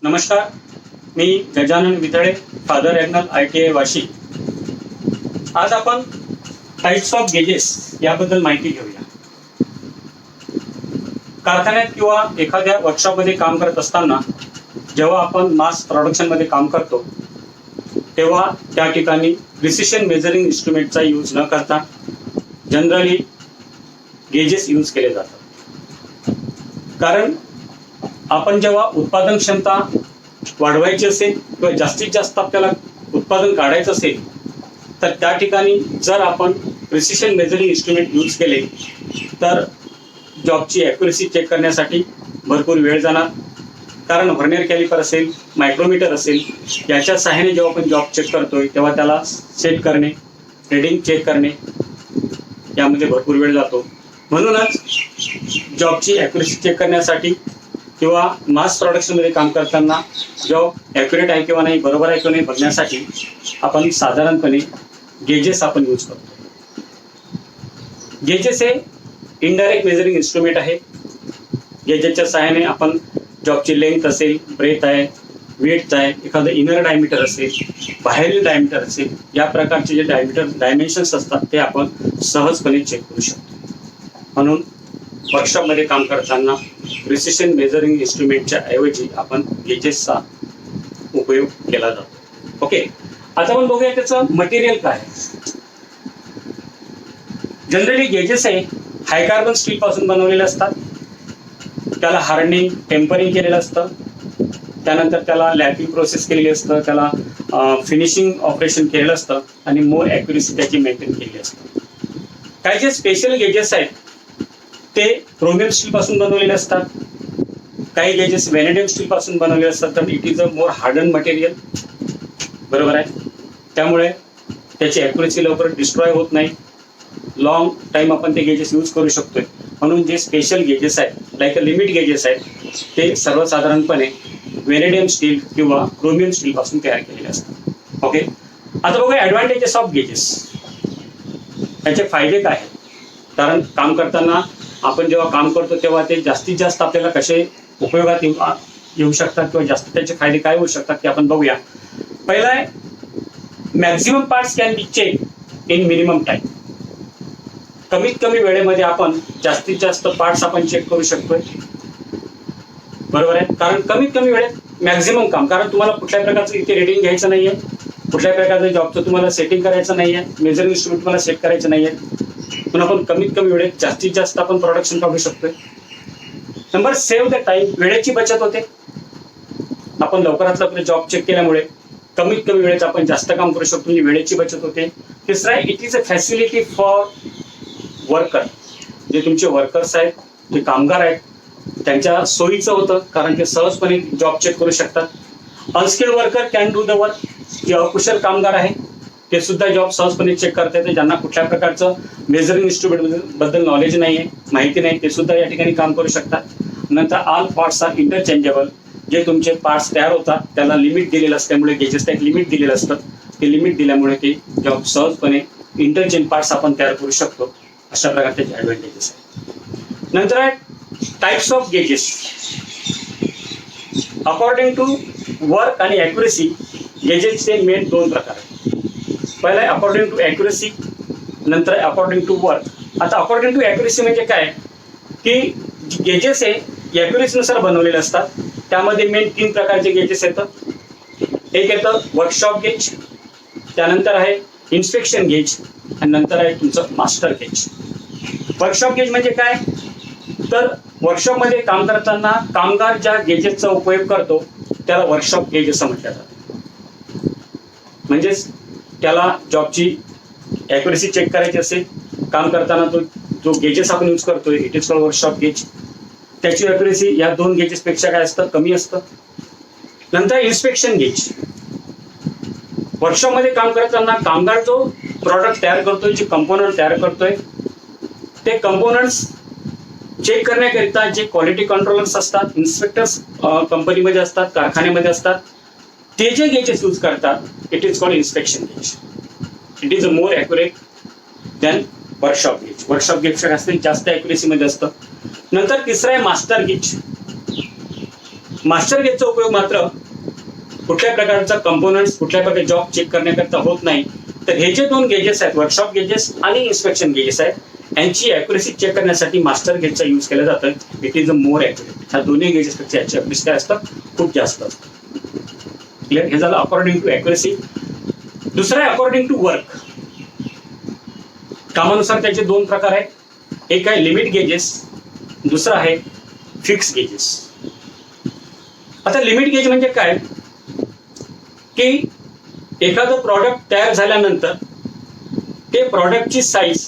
नमस्कार, मी Gajanan वितळे, father Agnel ITI Vashi. आज आपण टाइप्स ऑफ गेजेस याबद्दल माहिती घेऊया. कारखान्यात किंवा एखाद्या वर्कशॉपमध्ये काम करत असताना जेव्हा आपण मास प्रोडक्शनमध्ये काम करतो तेव्हा त्या ठिकाणी प्रिसिशन मेजरिंग इन्स्ट्रुमेंटचा यूज न करता जनरली गेजेस यूज केले जातात. कारण आपण जेव्हा उत्पादन क्षमता वाढवायची असेल किंवा जास्तीत जास्त आपल्याला उत्पादन काढायचं असेल तर त्या ठिकाणी जर आपण प्रिसिशन मेजरिंग इन्स्ट्रुमेंट यूज केले तर जॉबची ॲक्युरेसी चेक करण्यासाठी भरपूर वेळ जाणार. कारण व्हर्नियर कॅलिपर असेल, मायक्रोमीटर असेल, याच्या सहाय्याने जेव्हा आपण जॉब चेक करतोय तेव्हा त्याला सेट करणे, रिडिंग चेक करणे यामध्ये भरपूर वेळ जातो. म्हणूनच जॉबची ॲक्युरेसी चेक करण्यासाठी किंवा मास प्रोडक्शनमध्ये काम करताना जॉब ॲक्युरेट आहे किंवा नाही, बरोबर आहे किंवा नाही बघण्यासाठी आपण साधारणपणे गेजेस आपण यूज करतो. गेजेस हे इनडायरेक्ट मेजरिंग इन्स्ट्रुमेंट आहे. गेजेसच्या सहाय्याने आपण जॉबची लेंथ असेल, ब्रेथ आहे, विड्थ आहे, एखादं इनर डायमीटर असेल, बाहेरील डायमीटर असेल, या प्रकारचे जे डायमेन्शन्स असतात ते आपण सहजपणे चेक करू शकतो. म्हणून वर्कशॉपमध्ये काम करताना प्रिसिशन मेजरिंग इन्स्ट्रुमेंटच्या ऐवजी आपण गेजेसचा उपयोग केला जातो. ओके, आता आपण बघूया त्याचं मटेरियल काय आहे. जनरली गेजेस हे हाय कार्बन स्टील पासून बनवलेले असतात. त्याला हार्डनिंग, टेम्परिंग केलेलं असतं. त्यानंतर त्याला लॅपिंग प्रोसेस केलेली असतं, त्याला फिनिशिंग ऑपरेशन केलेलं असतं आणि मोर ॲक्युरेसी त्याची मेंटेन केलेली असते. काही जे स्पेशल गेजेस आहेत ते क्रोमियम स्टील पासून बनवलेले असतात. काही गेजेस व्हॅनेडियम स्टील पासून बनवलेले असतात. तर it is a more harden material, बरोबर आहे. त्यामुळे त्याची ॲक्युरेसी लवकर डिस्ट्रॉय होत नाही. लॉंग टाइम आपण ते गेजेस यूज करू शकतोय. म्हणून जे स्पेशल गेजेस आहेत लाईक अ लिमिट गेजेस आहेत ते सर्वसाधारणपणे व्हॅनेडियम स्टील किंवा क्रोमियम स्टील पासून तयार केलेले असतात. ओके, आता बघूया ॲडव्हान्टेजेस ऑफ गेजेस. त्याचे फायदे काय आहेत. कारण काम करताना आपण जेव्हा काम करतो तेव्हा ते जास्तीत जास्त आपल्याला कसे उपयोगात येऊ शकतात किंवा जास्त त्याचे फायदे काय होऊ शकतात ते आपण बघूया. पहिला आहे maximum parts can be check in minimum time. कमीत कमी वेळेमध्ये आपण जास्तीत जास्त पार्ट्स आपण चेक करू शकतोय, बरोबर आहे. कारण कमीत कमी वेळेत मॅक्झिमम काम, कारण तुम्हाला कुठल्याही प्रकारचं इथे रिडिंग घ्यायचं नाहीये, कुठल्याही प्रकारचं जॉबचं तुम्हाला सेटिंग करायचं नाहीये, मेजरिंग इन्स्ट्रुमेंट तुम्हाला सेट करायचं नाहीये. पण आपण कमीत कमी वेळेत जास्तीत जास्त आपण प्रोडक्शन काढू शकतोय. नंबर, सेव्ह द टाइम, वेळेची बचत होते. आपण लवकरात लवकर जॉब चेक केल्यामुळे कमीत कमी वेळेत आपण जास्त काम करू शकतो, म्हणजे वेळेची बचत होते. तिसरा आहे it is a facility for worker. जे तुमचे वर्कर्स आहेत, जे कामगार आहेत, त्यांच्या सोयीचं होतं कारण ते सहजपणे जॉब चेक करू शकतात. Unskilled worker can do the work. जे अकुशल कामगार आहे ते सुद्धा जॉब सहजपणे चेक करता येते. ज्यांना कुठल्या प्रकारचं मेजरिंग इन्स्ट्रुमेंट बद्दल नॉलेज नाहीये, माहिती नाही, ते सुद्धा या ठिकाणी काम करू शकतात. नंतर ऑल पार्ट्स आर इंटरचेंजेबल. जे तुमचे पार्ट्स तयार होतात त्याला लिमिट दिलेलं असल्यामुळे गेजेसला एक लिमिट दिलेलं असतं. ते लिमिट दिल्यामुळे ते जॉब सहजपणे इंटरचेंज पार्ट्स आपण तयार करू शकतो. अशा प्रकारचे ॲडव्हान्टेजेस आहेत. नंतर आहे types of gauges. According to work आणि ॲक्युरेसी गेजेसचे मेन दोन प्रकार आहेत. पहिला आहे अकॉर्डिंग टू ॲक्युरेसी, नंतर आहे अकॉर्डिंग टू वर्क. आता अकॉर्डिंग टू ॲक्युरेसी म्हणजे काय की गेजेस हे ॲक्युरेसीनुसार बनवलेले असतात. त्यामध्ये मेन 3 प्रकारचे गेजेस येतं. एक येतं वर्कशॉप गेज, त्यानंतर आहे इन्स्पेक्शन गेज आणि नंतर आहे तुमचं मास्टर गेज. वर्कशॉप गेज म्हणजे काय तर वर्कशॉपमध्ये काम करताना कामगार ज्या गेजेसचा उपयोग करतो त्याला वर्कशॉप गेज असं म्हटलं जातं. म्हणजेच त्याला जॉबची ॲक्युरेसी चेक करायची असेल काम करताना तो जो गेजेस आपण यूज करतोय it is called workshop gauge. त्याची ॲक्युरेसी या 2 गेजेसपेक्षा काय असतं, कमी असतं. नंतर इन्स्पेक्शन गेज. वर्कशॉपमध्ये काम करताना कामगार जो प्रॉडक्ट तयार करतोय, जे कंपोनंट तयार करतोय, ते कंपोनंट्स चेक करण्याकरिता जे क्वालिटी कंट्रोलर्स असतात, इन्स्पेक्टर्स कंपनीमध्ये असतात, कारखान्यामध्ये असतात, ते जे गेजेस यूज करतात it is called inspection gauge. It is a more accurate than workshop gauge. Workshop गेजच्या जास्त ॲक्युरेसीमध्ये असतं. नंतर तिसरा आहे मास्टर गेज. मास्टर गेजचा उपयोग मात्र कुठल्या प्रकारचा कंपोनंट्स, कुठल्या प्रकारचे जॉब चेक करण्याकरता होत नाही. तर हे जे दोन गेजेस आहेत, वर्कशॉप गेजेस आणि इन्स्पेक्शन गेजेस आहेत, यांची अॅक्युरेसी चेक करण्यासाठी मास्टर गेजचा यूज केला जातं. It is a more accurate. ह्या दोन्ही गेजेसपेक्षा याची अॅक्युरेसी काय असतं, खूप जास्त असतं. क्लिअर? हे झालं अकॉर्डिंग टू अॅक्युरेसी. दुसरं आहे अकॉर्डिंग टू वर्क. कामानुसार त्याचे दोन प्रकार आहेत. एक आहे लिमिट गेजेस, दुसरं आहे फिक्स गेजेस. आता लिमिट गेज म्हणजे काय की एखादं प्रॉडक्ट तयार झाल्यानंतर ते प्रॉडक्टची साईज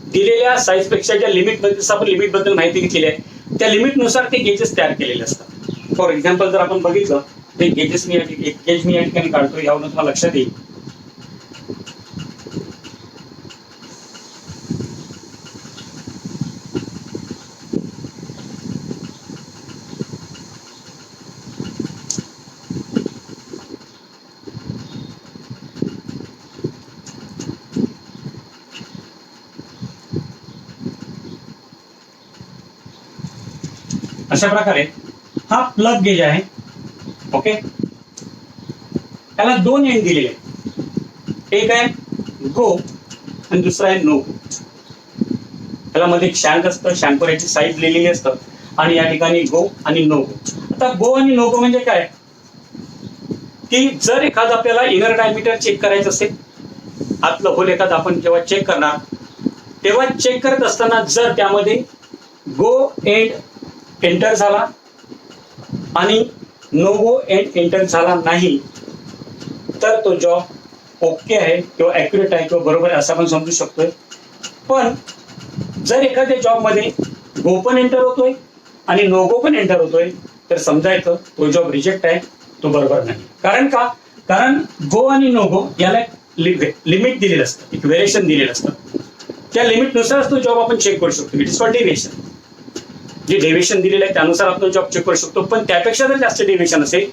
दिलेल्या साईजपेक्षा ज्या लिमिटमध्ये, आपण लिमिटबद्दल माहिती घेतलेली आहे, त्या लिमिटनुसार ते गेजेस तयार केलेले असतात. फॉर एक्झाम्पल जर आपण बघितलं ते गेजेस एक गेज मी या ठिकाणी काढतो, यावरून तुम्हाला लक्षात येईल. अशा प्रकारे हा प्लग गेज आहे. ओके, त्याला दोन एंड दिलेले आहेत. एक आहे गो आणि दुसरा आहे नो. त्याला मध्ये एक शँक असतं, शँकवर याची साईज लिहिलेली असतं आणि या ठिकाणी गो आणि नो गो. आता गो आणि नो गो म्हणजे काय की जर एखादं आपल्याला इनर डायमीटर चेक करायचं असेल, आतलं होल एखादं आपण जेव्हा चेक करणार तेव्हा चेक करत असताना जर त्यामध्ये गो एंड एंटर झाला आणि नो गो एंड एंटर झाला नाही तर तो जॉब ओके आहे किंवा ॲक्युरेट आहे किंवा बरोबर आहे असं आपण समजू शकतोय. पण जर एखाद्या जॉबमध्ये गो पण एंटर होतोय आणि नो गो पण एंटर होतोय तर समजायचं तो जॉब रिजेक्ट आहे, तो बरोबर नाही. कारण का? कारण गो आणि नो गो याला लिमिट दिलेलं असतं, एक व्हेरिएशन दिलेलं असतं. त्या लिमिटनुसारच तो जॉब आपण चेक करू शकतो. It is called deviation. जे डेव्हिएशन दिलेलं आहे त्यानुसार आपण जॉब चेक करू शकतो. पण त्यापेक्षा जर जास्त डेव्हिएशन असेल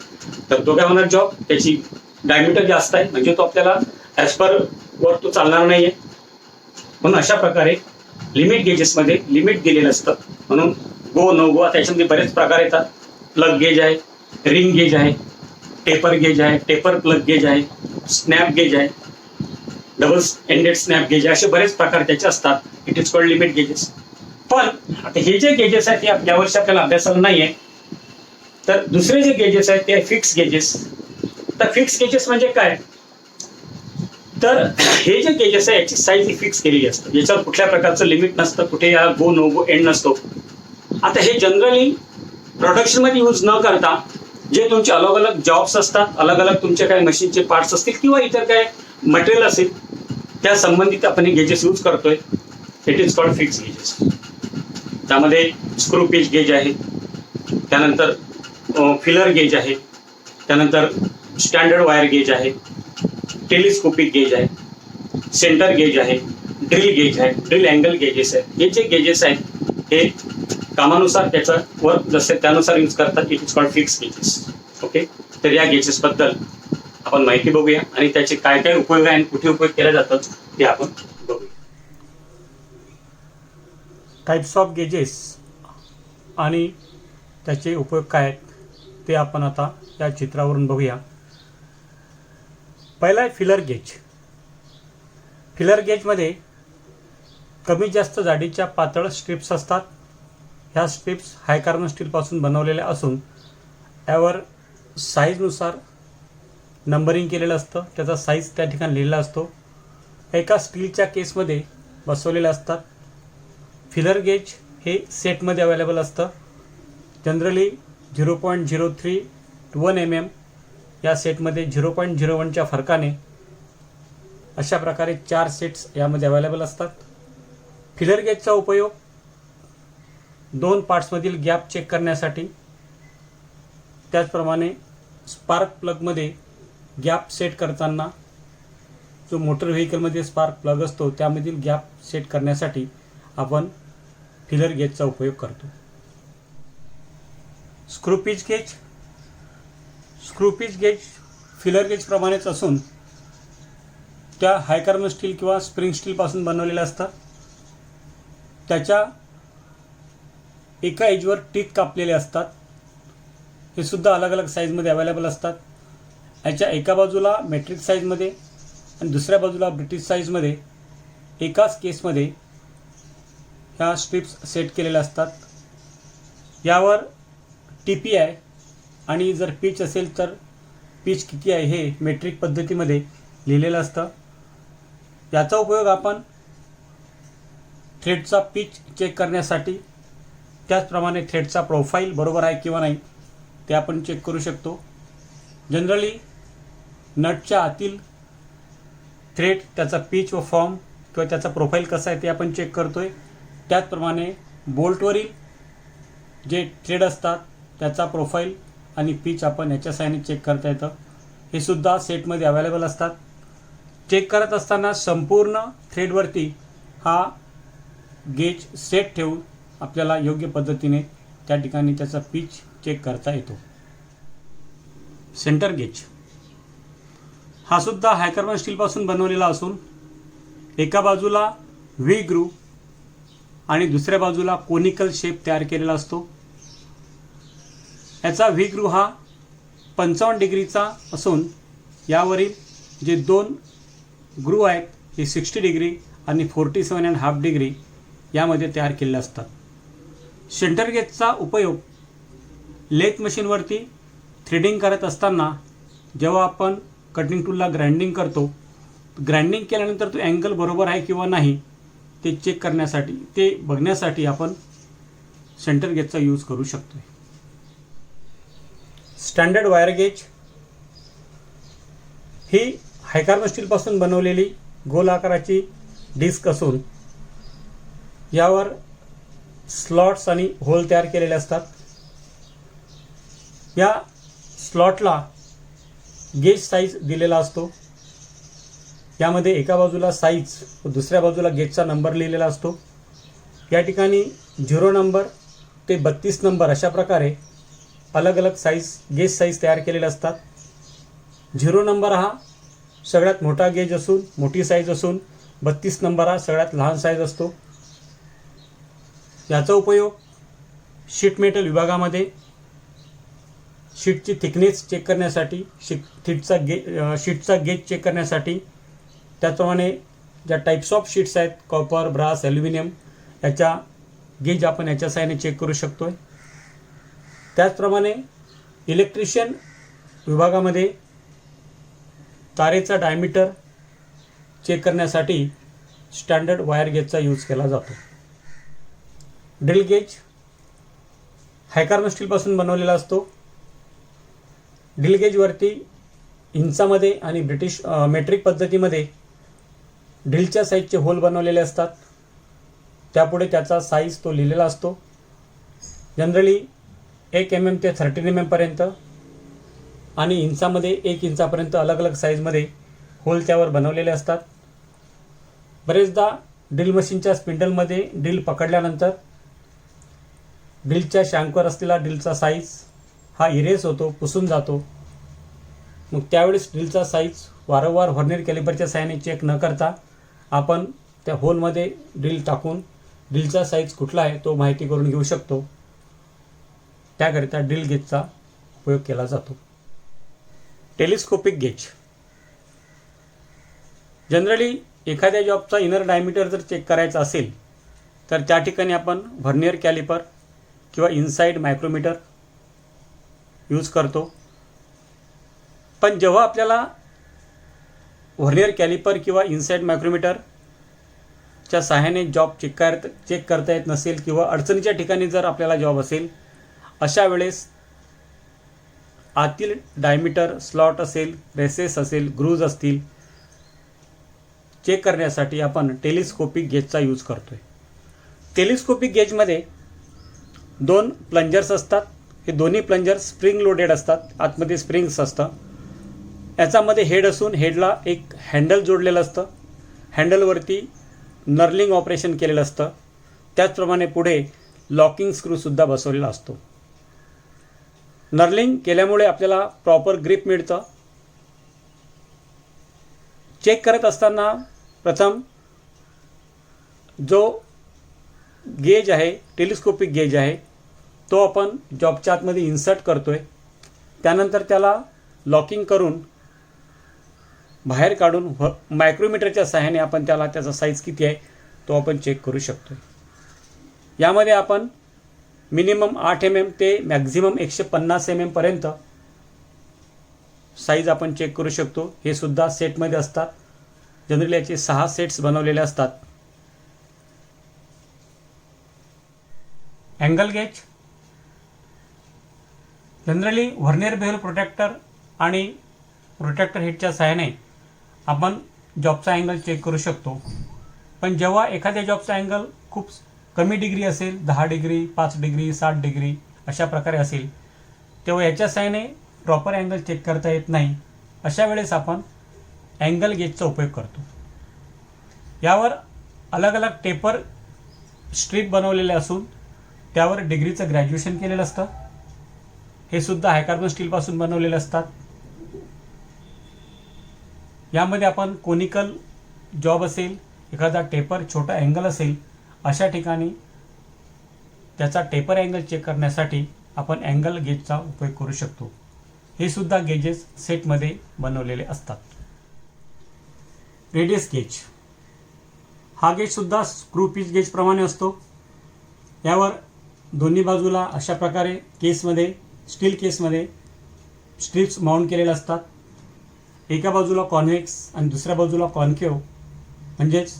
तर तो काय होणार, जॉब त्याची डायमीटर जास्त आहे म्हणजे तो आपल्याला ॲज पर वर तो चालणार नाहीये. म्हणून अशा प्रकारे लिमिट गेजेसमध्ये लिमिट दिलेलं असतं. म्हणून गो नो गो त्याच्यामध्ये बरेच प्रकार येतात. प्लग गेज आहे, रिंग गेज आहे, टेपर गेज आहे, टेपर प्लग गेज आहे, स्नॅप गेज आहे, डबल एंडेड स्नॅप गेज आहे, असे बरेच प्रकार त्याचे असतात. It is called limit gauges. पण आता हे जे गेजेस आहेत ते यावर्षी आपल्याला अभ्यासाला नाहीये. तर दुसरे जे गेजेस आहेत ते फिक्स गेजेस. तर फिक्स गेजेस म्हणजे काय तर हे जे गेजेस आहे याची साईज ही फिक्स केलेली असते. याच्यावर कुठल्या प्रकारचं लिमिट नसतं, कुठे या गो नो गो एंड नसतो. आता हे जनरली प्रोडक्शनमध्ये यूज न करता जे तुमचे अलग अलग जॉब्स असतात, अलग अलग तुमचे काही मशीनचे पार्ट्स असतील किंवा इतर काय मटेरियल असेल त्या संबंधित आपण हे गेजेस यूज करतोय. It is called fix gauges. त्यामध्ये स्क्रू पिच गेज आहे, त्यानंतर फिलर गेज आहे, त्यानंतर स्टँडर्ड वायर गेज आहे, टेलिस्कोपिक गेज आहे, सेंटर गेज आहे, ड्रिल गेज आहे, ड्रिल अँगल गेजेस आहे. हे जे गेजेस आहेत हे कामानुसार त्याचा वर्क जसे त्यानुसार यूज करतात. It is called fix gauges. Okay, तर या गेजेसबद्दल आपण माहिती बघूया आणि त्याचे काय काय उपयोग आहे आणि कुठे उपयोग केला जातात ते आपण बघूया. टाइप्स ऑफ गेजेस आणि त्याचे उपयोग काय आहेत ते आपण आता या चित्रावरून बघूया. पहिला आहे फिलर गेज. फिलर गेजमध्ये कमी जास्त जाडीच्या पातळ स्ट्रिप्स असतात. ह्या स्ट्रिप्स हाय कार्बन स्टीलपासून बनवलेल्या असून यावर साईजनुसार नंबरिंग केलेलं असतं. त्याचा साईज त्या ठिकाणी लिहिलेला असतो. एका स्टीलच्या केसमध्ये बसवलेले असतात. फिलर गेज हे सेटमध्ये अवेलेबल असतं. जनरली 0.03 to 1 mm या सेटमध्ये 0.01च्या फरकाने अशा प्रकारे 4 सेट्स यामध्ये अवेलेबल असतात. फिलर गेजचा उपयोग दोन पार्ट्समधील गॅप चेक करण्यासाठी, त्याचप्रमाणे स्पार्क प्लगमध्ये गॅप सेट करताना जो मोटर व्हेकलमध्ये स्पार्क प्लग असतो त्यामधील गॅप सेट करण्यासाठी आपण फिलर गेजचा उपयोग करतो. स्क्रूपिच गेज. स्क्रूपिच गेज फिलर गेजप्रमाणेच असून त्या हाय कार्बन स्टील किंवा स्प्रिंग स्टीलपासून बनवलेल्या असतात. त्याच्या एका एजवर टीथ कापलेले असतात हे सुद्धा अलग अलग साईजमध्ये अवेलेबल असतात. याच्या एका बाजूला मेट्रिक साईजमध्ये आणि दुसऱ्या बाजूला ब्रिटिश साईजमध्ये एकाच केसमध्ये ह्या स्ट्रिप्स सेट केलेल्या असतात. यावर TPI आणि जर पिच असेल तर पिच किती आहे हे मेट्रिक पद्धतीमध्ये लिहिलेलं असतं. याचा उपयोग आपण थ्रेडचा पिच चेक करण्यासाठी, त्याचप्रमाणे थ्रेडचा प्रोफाईल बरोबर आहे किंवा नाही ते आपण चेक करू शकतो. जनरली नटच्या आतील थ्रेड, त्याचा पिच व फॉर्म किंवा त्याचा प्रोफाईल कसा आहे ते आपण चेक करतोय. त्याचप्रमाणे बोल्टवरील जे थ्रेड असतात त्याचा प्रोफाईल आणि पिच आपण याच्या साहाय्याने चेक करता येतं. हे सुद्धा सेटमध्ये अवेलेबल असतात. चेक करत असताना संपूर्ण थ्रेडवरती हा गेज सेट ठेवून आपल्याला योग्य पद्धतीने त्या ठिकाणी त्याचा पिच चेक करता येतो. सेंटर गेज हा सुद्धा हायकार्बन स्टीलपासून बनवलेला असून एका बाजूला व्ही ग्रू आणि दुसऱ्या बाजूला कोनिकल शेप तयार केलेला असतो. याचा व्ही ग्रू हा 55 डिग्रीचा असून यावरील जे दोन ग्रू आहेत हे 60 डिग्री आणि 47.5 डिग्री यामध्ये तयार केलेले असतात. सेंटर गेजचा उपयोग लेथ मशीनवरती थ्रेडिंग करत असताना जेव्हा आपण कटिंग टूलला ग्राइंडिंग करतो, ग्राइंडिंग केल्यानंतर तो अँगल बरोबर आहे किंवा नाही ते चेक करण्यासाठी, ते बघण्यासाठी आपण सेंटर गेजचा यूज करू शकतो. स्टँडर्ड वायर गेज ही हायकार्बन स्टीलपासून बनवलेली गोल आकाराची डिस्क असून यावर स्लॉट्स आणि होल तयार केलेले असतात. या स्लॉटला गेज साईज दिलेला असतो. यामध्ये एका बाजूला साईज व दुसऱ्या बाजूला गेजचा नंबर लिहिलेला असतो. या ठिकाणी 0 नंबर ते 32 नंबर अशा प्रकारे अलग अलग साईज गेज साईज तयार केलेले असतात. 0 नंबर हा सगळ्यात मोठा गेज असून मोठी साईज असून 32 नंबर हा सगळ्यात लहान साईज असतो. याचा उपयोग शीट मेटल विभागामध्ये शीटची थिकनेस चेक करण्यासाठी, शीटचा गेज चेक करण्यासाठी, त्याचप्रमाणे ज्या टाईप्स ऑफ शीट्स आहेत कॉपर, ब्रास, ॲल्युमिनियम याच्या गेज आपण याच्या साहाय्याने चेक करू शकतो. त्याचप्रमाणे इलेक्ट्रिशियन विभागामध्ये तारेचा डायमीटर चेक करण्यासाठी स्टँडर्ड वायर गेजचा यूज केला जातो. ड्रिल गेज हायकार्बन स्टीलपासून बनवलेला असतो. ड्रिल गेजवरती इंचामध्ये आणि मेट्रिक पद्धतीमध्ये ड्रिलच्या साईजचे होल बनवलेले असतात. त्यापुढे त्याचा साईज तो लिहिलेला असतो. जनरली 1 mm ते 13 mm पर्यंत आणि इंचामध्ये 1 इंचापर्यंत अलग अलग साईजमध्ये होल त्यावर बनवलेले असतात. बरेचदा ड्रिल मशीनच्या स्पिंडलमध्ये ड्रिल पकडल्यानंतर ड्रिलच्या शँकवर असलेला ड्रिलचा साईज हा इरेज होतो, पुसून जातो. मग त्यावेळेस ड्रिलचा साईज वारंवार व्हर्नियर कॅलिपरच्या साहाय्याने चेक न करता आपण त्या होलमध्ये ड्रिल टाकून ड्रिलचा साईज कुठला आहे तो माहिती करून घेऊ शकतो. त्याकरिता ड्रिल गेजचा उपयोग केला जातो. टेलिस्कोपिक गेज जनरली एखाद्या जॉबचा इनर डायमीटर जर चेक करायचा असेल तर त्या ठिकाणी आपण व्हर्नियर कॅलिपर किंवा इनसाइड मायक्रोमीटर यूज करतो. पण जेव्हा आपल्याला व्हर्नियर कॅलिपर किंवा इनसाइड मायक्रोमीटरच्या सहाय्याने जॉब चेक करता येत नसेल किंवा अडचणीच्या ठिकाणी जर आपल्याला जॉब असेल, अशा वेळेस आतील डायमीटर, स्लॉट असेल, रेसेस असेल, ग्रूज असतील चेक करण्यासाठी आपण टेलिस्कोपिक गेजचा यूज करतोय. टेलिस्कोपिक गेजमध्ये 2 प्लंजर्स असतात. हे दोन्ही प्लंजर्स स्प्रिंग लोडेड असतात. आतमध्ये स्प्रिंग्स असतं. याच्यामध्ये हेड असून हेडला एक हँडल जोडलेलं असतं. हँडलवरती नर्लिंग ऑपरेशन केलेलं असतं. त्याचप्रमाणे पुढे लॉकिंग स्क्रूसुद्धा बसवलेला असतो. नर्लिंग केल्यामुळे आपल्याला प्रॉपर ग्रिप मिळतं. चेक करत असताना प्रथम जो गेज आहे, टेलिस्कोपिक गेज आहे, तो आपण जॉबच्या आतमध्ये इन्सर्ट करतोय. त्यानंतर त्याला लॉकिंग करून बाहेर काढून मायक्रोमीटरच्या सहाय्याने आपण त्याचा साईज किती आहे तो आपण चेक करू शकतो. यामध्ये आपण मिनिमम 8 mm ते मॅक्झिमम 150 mm पर्यंत साईज आपण चेक करू शकतो. हे सुद्धा सेटमध्ये असतात. जनरली याचे 6 सेट्स बनवलेले असतात. Angle gauge generally vernier bevel protractor आणि प्रोट्रॅक्टर हेडच्या सहाय्याने आपण जॉबचा अँगल चेक करू शकतो. पण जेव्हा एखाद्या जॉबचा अँगल खूप कमी डिग्री असेल, 10 डिग्री, 5 डिग्री, 7 डिग्री अशा प्रकारे असेल, तेव्हा याच्या सहाय्याने प्रॉपर अँगल चेक करता येत नाही. अशा वेळेस आपण अँगल गेजचा उपयोग करतो. यावर अलग अलग टेपर स्ट्रीप बनवलेले असून त्यावर डिग्रीचं ग्रॅज्युएशन केलेलं असतं. हे सुद्धा हायकार्बन स्टीलपासून बनवलेले असतात. यामध्ये आपण कोनिकल जॉब असेल, एखादा टेपर छोटा अँगल असेल, अशा ठिकाणी त्याचा टेपर अँगल चेक करण्यासाठी आपण अँगल गेजचा उपयोग करू शकतो. हे सुद्धा गेजेस सेटमध्ये बनवलेले असतात. रेडियस गेज हा गेजसुद्धा स्क्रू पिच गेजप्रमाणे असतो. यावर दोन्ही बाजूला अशा प्रकारे केसमध्ये, स्टील केसमध्ये स्ट्रिप्स माउंट केलेले असतात. एका बाजूला कॉन्व्हेक्स आणि दुसऱ्या बाजूला कॉन्केव म्हणजेच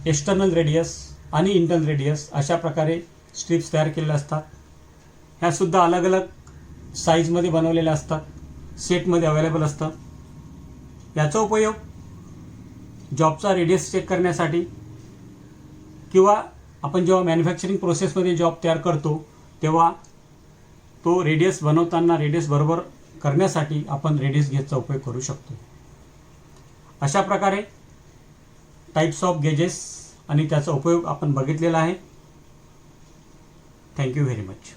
एक्सटर्नल रेडियस आणि इंटर्नल रेडियस अशा प्रकारे स्ट्रिप्स तयार केलेल्या असतात. ह्यासुद्धा अलग अलग साईजमध्ये बनवलेल्या असतात. सेटमध्ये अवेलेबल असतं. याचा उपयोग जॉबचा रेडियस चेक करण्यासाठी किंवा आपण जेव्हा मॅन्युफॅक्चरिंग प्रोसेसमध्ये जॉब तयार करतो तेव्हा तो रेडियस बनवताना रेडियस बरोबर करण्यासाठी आपण रेडियस गेजचा उपयोग करू शकतो. अशा प्रकारे टाईप्स ऑफ गेजेस आणि त्याचा उपयोग आपण बघितलेला आहे. Thank you very much.